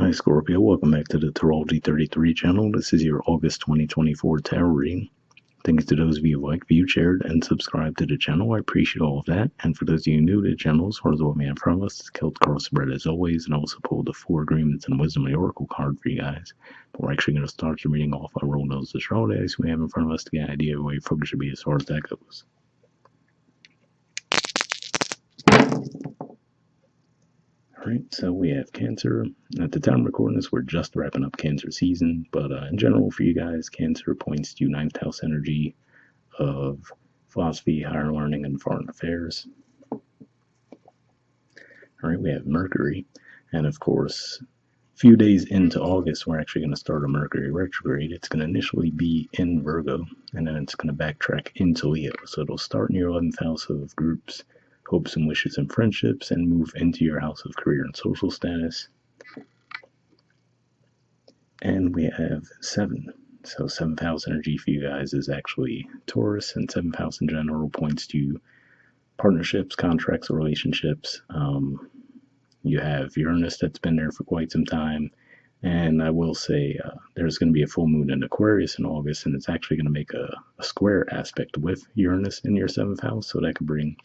Hi Scorpio, welcome back to the Astrology 33 channel. This is your August 2024 tarot reading. Thanks to those of you who liked, viewed, shared, and subscribed to the channel. I appreciate all of that. And for those of you new to the channel, as far as what we have from us, it's Celt Crossbred as always, and also pulled the 4 Agreements and Wisdom of the Oracle card for you guys. But we're actually going to start the reading off by rolling those astrology dice we have in front of us to get an idea of where your focus should be as far as that goes. Alright, so we have Cancer. At the time of recording this, we're just wrapping up Cancer season, but in general for you guys, Cancer points to 9th house energy of philosophy, higher learning, and foreign affairs. Alright, we have Mercury, and of course, a few days into August, we're actually going to start a Mercury retrograde. It's going to initially be in Virgo, and then it's going to backtrack into Leo. So it'll start in your 11th house of groups, hopes and wishes and friendships, and move into your house of career and social status. And we have 7. So 7th house energy for you guys is actually Taurus, and 7th house in general points to partnerships, contracts, relationships. You have Uranus that's been there for quite some time. And I will say there's going to be a full moon in Aquarius in August, and it's actually going to make a square aspect with Uranus in your 7th house. So that could bring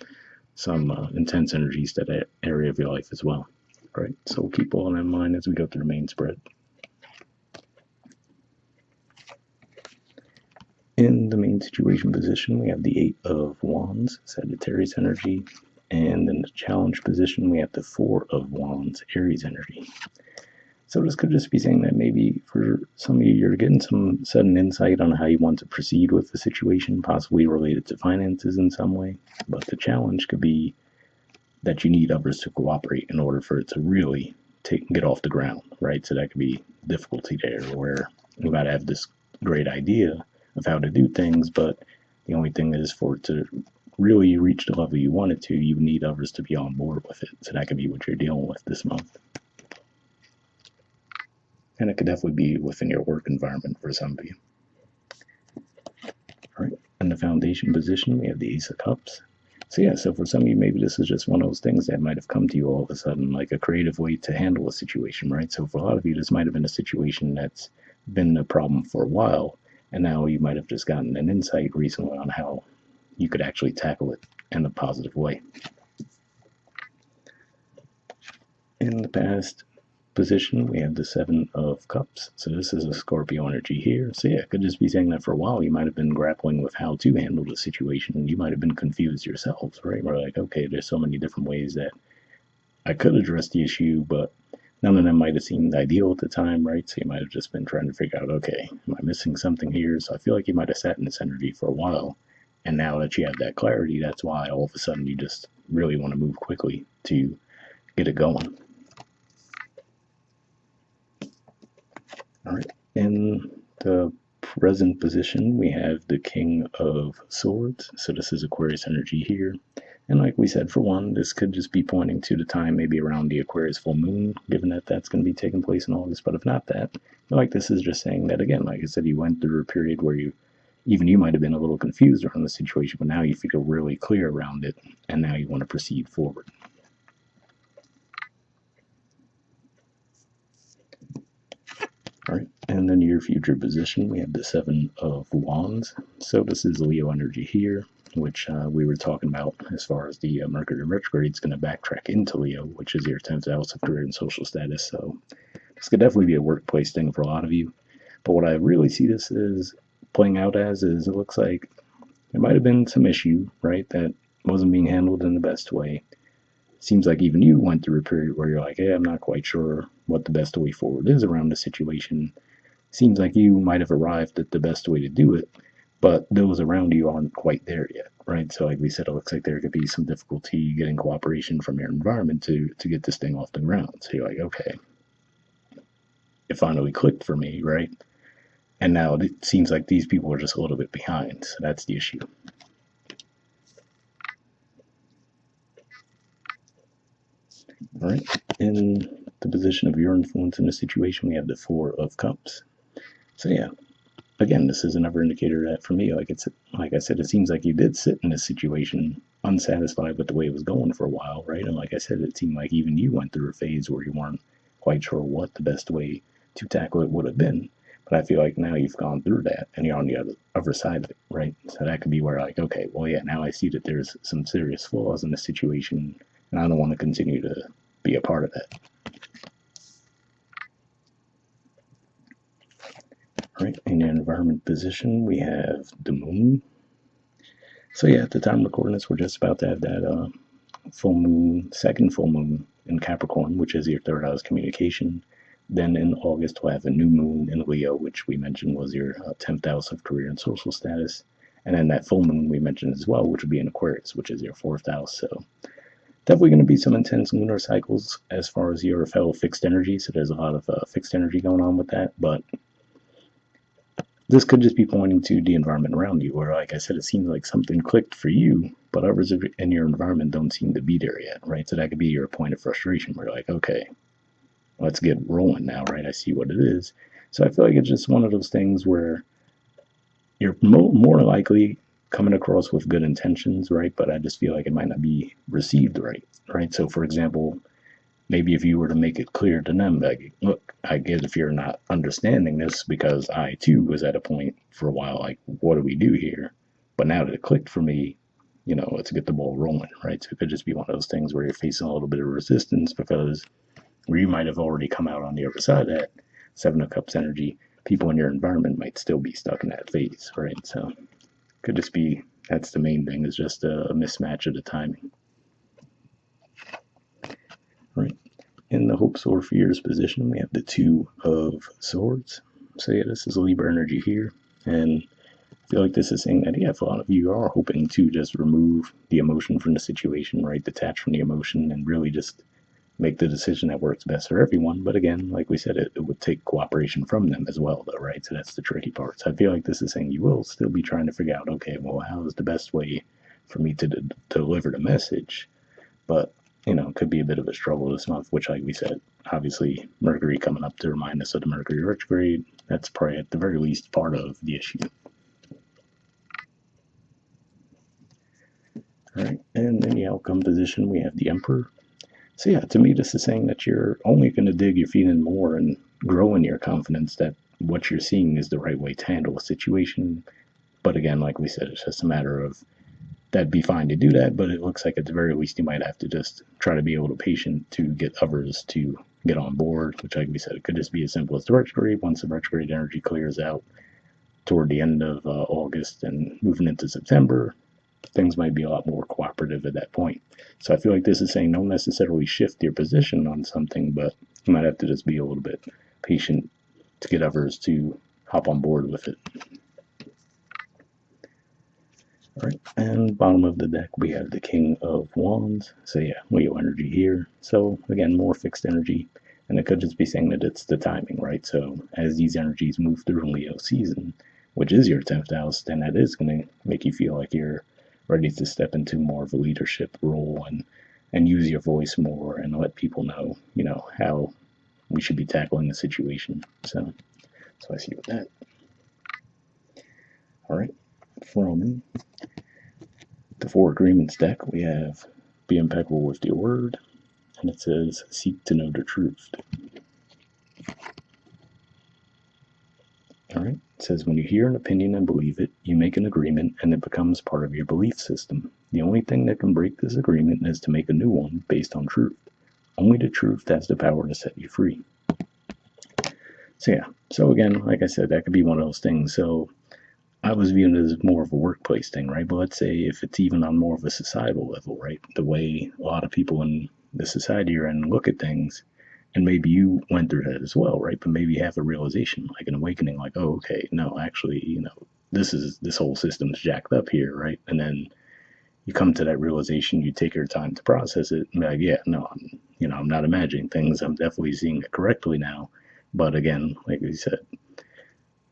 some intense energies to that area of your life as well. All right, so we'll keep all that in mind as we go through the main spread. In the main situation position, we have the 8 of Wands, Sagittarius energy, and in the challenge position, we have the 4 of Wands, Aries energy. So this could just be saying that maybe for some of you, you're getting some sudden insight on how you want to proceed with the situation, possibly related to finances in some way. But the challenge could be that you need others to cooperate in order for it to really get off the ground, right? So that could be difficulty there, where you might have this great idea of how to do things, but the only thing is for it to really reach the level you want it to, you need others to be on board with it. So that could be what you're dealing with this month. And it could definitely be within your work environment for some of you. All right, in the foundation position, we have the Ace of Cups. So yeah, so for some of you, maybe this is just one of those things that might have come to you all of a sudden, like a creative way to handle a situation, right? So for a lot of you, this might have been a situation that's been a problem for a while, and now you might have just gotten an insight recently on how you could actually tackle it in a positive way. In the past position, we have the 7 of Cups. So this is a Scorpio energy here. So yeah, it could just be saying that for a while you might have been grappling with how to handle the situation. You might have been confused yourselves, right? We're like, okay, there's so many different ways that I could address the issue, but none of them might have seemed ideal at the time, right? So you might have just been trying to figure out, okay, am I missing something here? So I feel like you might have sat in this energy for a while. And now that you have that clarity, that's why all of a sudden you just really want to move quickly to get it going. All right, in the present position, we have the King of Swords. So this is Aquarius energy here. And like we said, for one, this could just be pointing to the time maybe around the Aquarius full moon, given that that's going to be taking place in August. But if not that, like this is just saying that, again, like I said, you went through a period where you might have been a little confused around the situation, but now you feel really clear around it, and now you want to proceed forward. All right, and then your future position, we have the 7 of Wands. So this is Leo energy here, which we were talking about as far as the Mercury retrograde is going to backtrack into Leo, which is your 10th house of career and social status. So this could definitely be a workplace thing for a lot of you. But what I really see this is playing out as is it looks like there might have been some issue, right, that wasn't being handled in the best way. Seems like even you went through a period where you're like, hey, I'm not quite sure what the best way forward is around the situation. Seems like you might have arrived at the best way to do it, but those around you aren't quite there yet, right? So like we said, it looks like there could be some difficulty getting cooperation from your environment to get this thing off the ground. So you're like, okay, it finally clicked for me, right? And now it seems like these people are just a little bit behind, so that's the issue. All right, in the position of your influence in the situation, we have the 4 of Cups. So yeah, again, this is another indicator that for me, like I said, it seems like you did sit in this situation unsatisfied with the way it was going for a while, right? And like I said, it seemed like even you went through a phase where you weren't quite sure what the best way to tackle it would have been. But I feel like now you've gone through that and you're on the other side of it, right? So that could be where, like, okay, well, yeah, now I see that there's some serious flaws in the situation and I don't want to continue to be a part of that. All right, in the environment position, we have the moon. So yeah, at the time of recording this, we're just about to have that full moon, second full moon in Capricorn, which is your third house communication. Then in August, we'll have a new moon in Leo, which we mentioned was your 10th house of career and social status. And then that full moon we mentioned as well, which would be in Aquarius, which is your fourth house. So definitely going to be some intense lunar cycles as far as your fellow fixed energy. So there's a lot of fixed energy going on with that. But this could just be pointing to the environment around you, where, like I said, it seems like something clicked for you, but others in your environment don't seem to be there yet, right? So that could be your point of frustration, where you're like, okay, let's get rolling now, right? I see what it is. So I feel like it's just one of those things where you're more likely coming across with good intentions, right? But I just feel like it might not be received right, right? So, for example, maybe if you were to make it clear to them, like, look, I get if you're not understanding this because I too was at a point for a while, like, what do we do here? But now that it clicked for me, let's get the ball rolling, right? So it could just be one of those things where you're facing a little bit of resistance because where you might have already come out on the other side of that Seven of Cups energy, people in your environment might still be stuck in that phase, right? So could just be that's the main thing, is just a mismatch of the timing, right? In the hopes or fears position, we have the Two of Swords. So yeah, this is Libra energy here, and I feel like this is saying that, yeah, if a lot of you are hoping to just remove the emotion from the situation, right, detach from the emotion, and really just make the decision that works best for everyone. But again, like we said, it would take cooperation from them as well, though, right? So that's the tricky part. So I feel like this is saying you will still be trying to figure out, okay, well, how is the best way for me to deliver the message? But it could be a bit of a struggle this month, which, like we said, obviously Mercury coming up to remind us of the Mercury retrograde. That's probably at the very least part of the issue. All right, and in the outcome position, we have the Emperor. So yeah, to me, this is saying that you're only going to dig your feet in more and grow in your confidence that what you're seeing is the right way to handle a situation. But again, like we said, it's just a matter of that'd be fine to do that, but it looks like at the very least you might have to just try to be able to patient to get others to get on board, which, like we said, it could just be as simple as the retrograde. Once the retrograde energy clears out toward the end of August and moving into September, things might be a lot more cooperative at that point. So I feel like this is saying don't necessarily shift your position on something, but you might have to just be a little bit patient to get others to hop on board with it. All right, and bottom of the deck we have the King of Wands. So yeah, Leo energy here. So again, more fixed energy, and it could just be saying that it's the timing, right? So as these energies move through Leo season, which is your 10th house, then that is going to make you feel like you're ready to step into more of a leadership role and use your voice more and let people know, how we should be tackling the situation. So I see with that. All right, from the Four Agreements deck, we have be impeccable with your word, and it says seek to know the truth. All right, it says when you hear an opinion and believe it, you make an agreement and it becomes part of your belief system. The only thing that can break this agreement is to make a new one based on truth. Only the truth has the power to set you free. So yeah, so again, like I said, that could be one of those things. So I was viewing it as more of a workplace thing, right? But let's say if it's even on more of a societal level, right? The way a lot of people in the society you're in look at things, and maybe you went through that as well, right? But maybe you have a realization, like an awakening, like, oh, okay, no, actually, this whole system's jacked up here, right? And then you come to that realization, you take your time to process it, and be like, yeah, no, I'm not imagining things. I'm definitely seeing it correctly now. But again, like we said,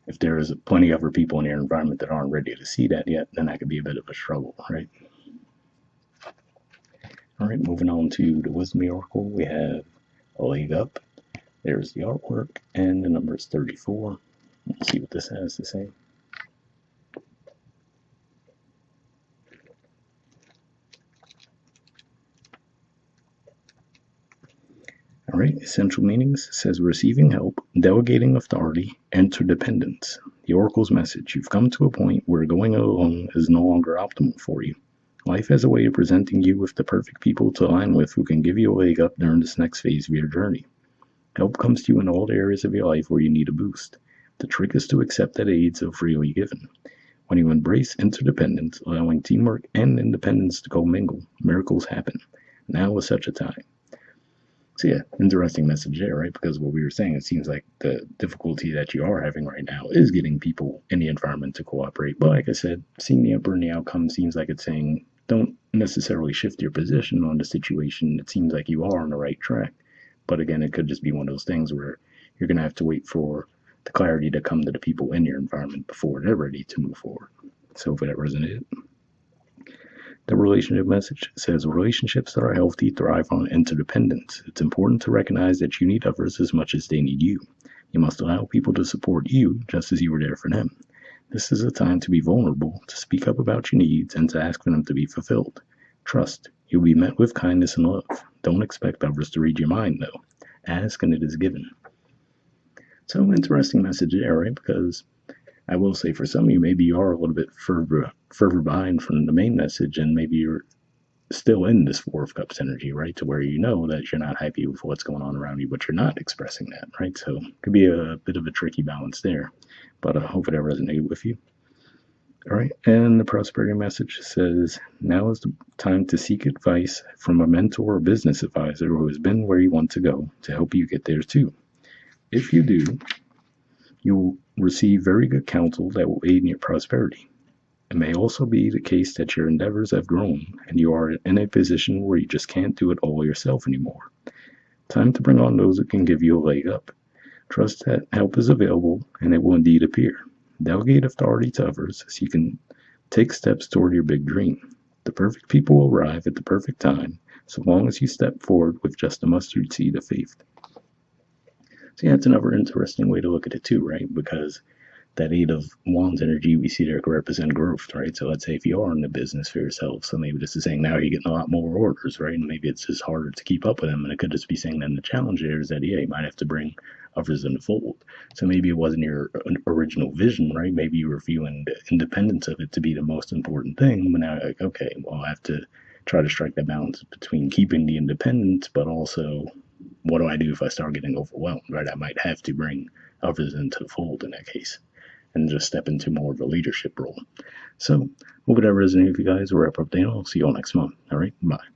if there's plenty of other people in your environment that aren't ready to see that yet, then that could be a bit of a struggle, right? All right, moving on to the Wisdom Oracle, we have a leg up. There's the artwork, and the number is 34. Let's see what this has to say. All right, essential meanings says receiving help, delegating authority, interdependence. The Oracle's message: you've come to a point where going alone is no longer optimal for you. Life has a way of presenting you with the perfect people to align with who can give you a leg up during this next phase of your journey. Help comes to you in all the areas of your life where you need a boost. The trick is to accept that aid so freely given. When you embrace interdependence, allowing teamwork and independence to commingle, miracles happen. Now is such a time. So yeah, interesting message there, right? Because what we were saying, it seems like the difficulty that you are having right now is getting people in the environment to cooperate. But like I said, seeing the Emperor in the outcome seems like it's saying don't necessarily shift your position on the situation. It seems like you are on the right track. But again, it could just be one of those things where you're going to have to wait for the clarity to come to the people in your environment before they're ready to move forward. So hopefully that resonated. The relationship message says relationships that are healthy thrive on interdependence. It's important to recognize that you need others as much as they need you. You must allow people to support you just as you were there for them. This is a time to be vulnerable, to speak up about your needs, and to ask for them to be fulfilled. Trust. You'll be met with kindness and love. Don't expect others to read your mind, though. Ask and it is given. So, interesting message there, right? Because I will say for some of you, maybe you are a little bit further behind from the main message, and maybe you're still in this Four of Cups energy, right? To where you know that you're not happy with what's going on around you, but you're not expressing that, right? So it could be a bit of a tricky balance there, but I hope that resonated with you. All right, and the prosperity message says, now is the time to seek advice from a mentor or business advisor who has been where you want to go to help you get there too. If you do, you will receive very good counsel that will aid in your prosperity. It may also be the case that your endeavors have grown and you are in a position where you just can't do it all yourself anymore. Time to bring on those who can give you a leg up. Trust that help is available and it will indeed appear. Delegate authority to others so you can take steps toward your big dream. The perfect people will arrive at the perfect time, so long as you step forward with just a mustard seed of faith. So yeah, it's another interesting way to look at it too, right? Because that Eight of Wands energy we see there could represent growth, right? So let's say if you are in the business for yourself, so maybe this is saying now you're getting a lot more orders, right? And maybe it's just harder to keep up with them. And it could just be saying then the challenge there is that, yeah, you might have to bring others in the fold. So maybe it wasn't your original vision, right? Maybe you were viewing the independence of it to be the most important thing. But now you're like, okay, well, I have to try to strike that balance between keeping the independence, but also what do I do if I start getting overwhelmed, right? I might have to bring others into the fold in that case and just step into more of a leadership role. So, hope that resonated with you guys. We'll wrap up there. I'll see you all next month. All right, bye.